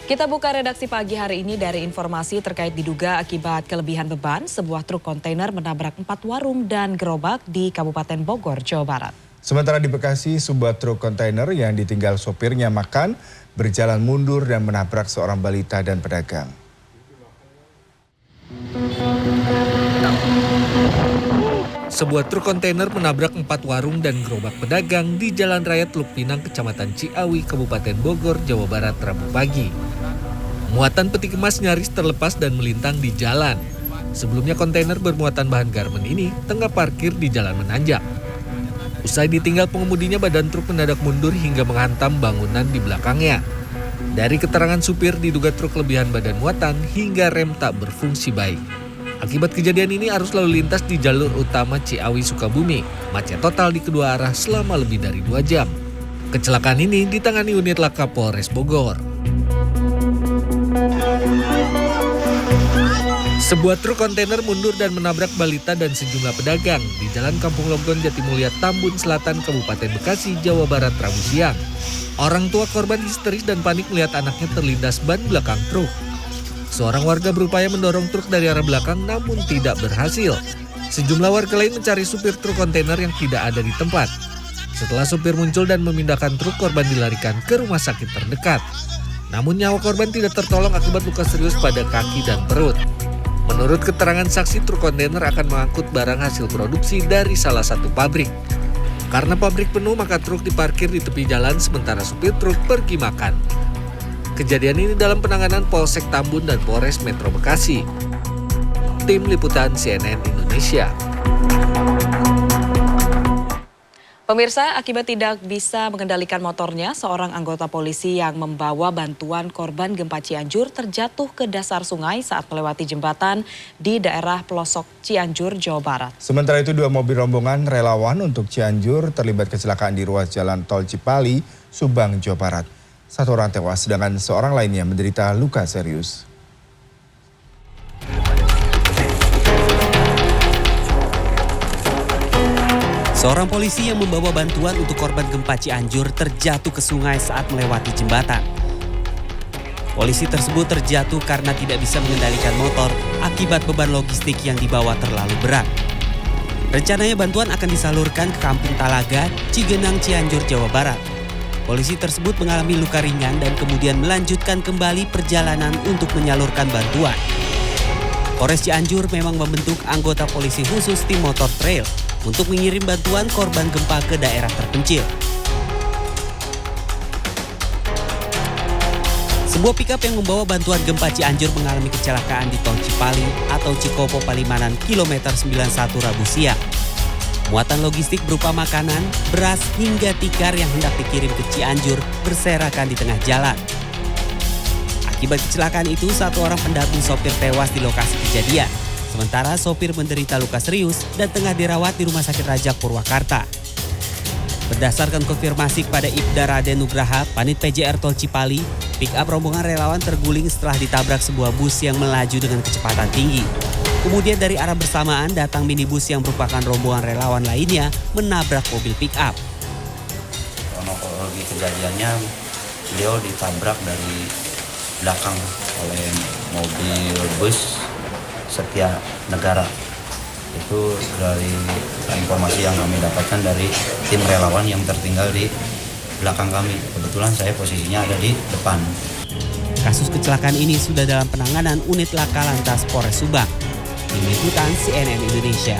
Kita buka redaksi pagi hari ini dari informasi terkait diduga akibat kelebihan beban, sebuah truk kontainer menabrak 4 warung dan gerobak di Kabupaten Bogor, Jawa Barat. Sementara di Bekasi, sebuah truk kontainer yang ditinggal sopirnya makan berjalan mundur dan menabrak seorang balita dan pedagang. Sebuah truk kontainer menabrak 4 warung dan gerobak pedagang di Jalan Raya Teluk Pinang, Kecamatan Ciawi, Kabupaten Bogor, Jawa Barat, Rabu pagi. Muatan peti kemas nyaris terlepas dan melintang di jalan. Sebelumnya kontainer bermuatan bahan garmen ini tengah parkir di jalan menanjak. Usai ditinggal pengemudinya, badan truk mendadak mundur hingga menghantam bangunan di belakangnya. Dari keterangan supir, diduga truk kelebihan badan muatan hingga rem tak berfungsi baik. Akibat kejadian ini, arus lalu lintas di jalur utama Ciawi-Sukabumi macet total di kedua arah selama lebih dari 2 jam. Kecelakaan ini ditangani unit laka Polres Bogor. Sebuah truk kontainer mundur dan menabrak balita dan sejumlah pedagang di Jalan Kampung Logon, Jatimulya, Tambun Selatan, Kabupaten Bekasi, Jawa Barat, Rabu siang. Orang tua korban histeris dan panik melihat anaknya terlindas ban belakang truk. Seorang warga berupaya mendorong truk dari arah belakang namun tidak berhasil. Sejumlah warga lain mencari supir truk kontainer yang tidak ada di tempat. Setelah supir muncul dan memindahkan truk, korban dilarikan ke rumah sakit terdekat. Namun nyawa korban tidak tertolong akibat luka serius pada kaki dan perut. Menurut keterangan saksi, truk kontainer akan mengangkut barang hasil produksi dari salah satu pabrik. Karena pabrik penuh, maka truk diparkir di tepi jalan sementara supir truk pergi makan. Kejadian ini dalam penanganan Polsek Tambun dan Polres Metro Bekasi. Tim Liputan CNN Indonesia. Pemirsa, akibat tidak bisa mengendalikan motornya, seorang anggota polisi yang membawa bantuan korban gempa Cianjur terjatuh ke dasar sungai saat melewati jembatan di daerah pelosok Cianjur, Jawa Barat. Sementara itu, 2 mobil rombongan relawan untuk Cianjur terlibat kecelakaan di ruas jalan tol Cipali, Subang, Jawa Barat. 1 orang tewas, sedangkan seorang lainnya menderita luka serius. Seorang polisi yang membawa bantuan untuk korban gempa Cianjur terjatuh ke sungai saat melewati jembatan. Polisi tersebut terjatuh karena tidak bisa mengendalikan motor akibat beban logistik yang dibawa terlalu berat. Rencananya bantuan akan disalurkan ke Kampung Talaga, Cigenang, Cianjur, Jawa Barat. Polisi tersebut mengalami luka ringan dan kemudian melanjutkan kembali perjalanan untuk menyalurkan bantuan. Polres Cianjur memang membentuk anggota polisi khusus tim motor trail untuk mengirim bantuan korban gempa ke daerah terpencil. Sebuah pikap yang membawa bantuan gempa Cianjur mengalami kecelakaan di tol Cipali atau Cikopo Palimanan kilometer 91 Rabu siang. Muatan logistik berupa makanan, beras, hingga tikar yang hendak dikirim ke Cianjur berserakan di tengah jalan. Akibat kecelakaan itu, 1 orang pendamping sopir tewas di lokasi kejadian. Sementara sopir menderita luka serius dan tengah dirawat di Rumah Sakit Raja Purwakarta. Berdasarkan konfirmasi kepada Ibda Raden Nugraha, Panit PJR Tol Cipali, pick-up rombongan relawan terguling setelah ditabrak sebuah bus yang melaju dengan kecepatan tinggi. Kemudian dari arah bersamaan datang minibus yang merupakan rombongan relawan lainnya menabrak mobil pick-up. Kronologi kejadiannya, beliau ditabrak dari belakang oleh mobil bus Setia Negara. Itu dari informasi yang kami dapatkan dari tim relawan yang tertinggal di belakang kami. Kebetulan saya posisinya ada di depan. Kasus kecelakaan ini sudah dalam penanganan unit laka lantas Polres Subang. Tim Liputan CNN Indonesia.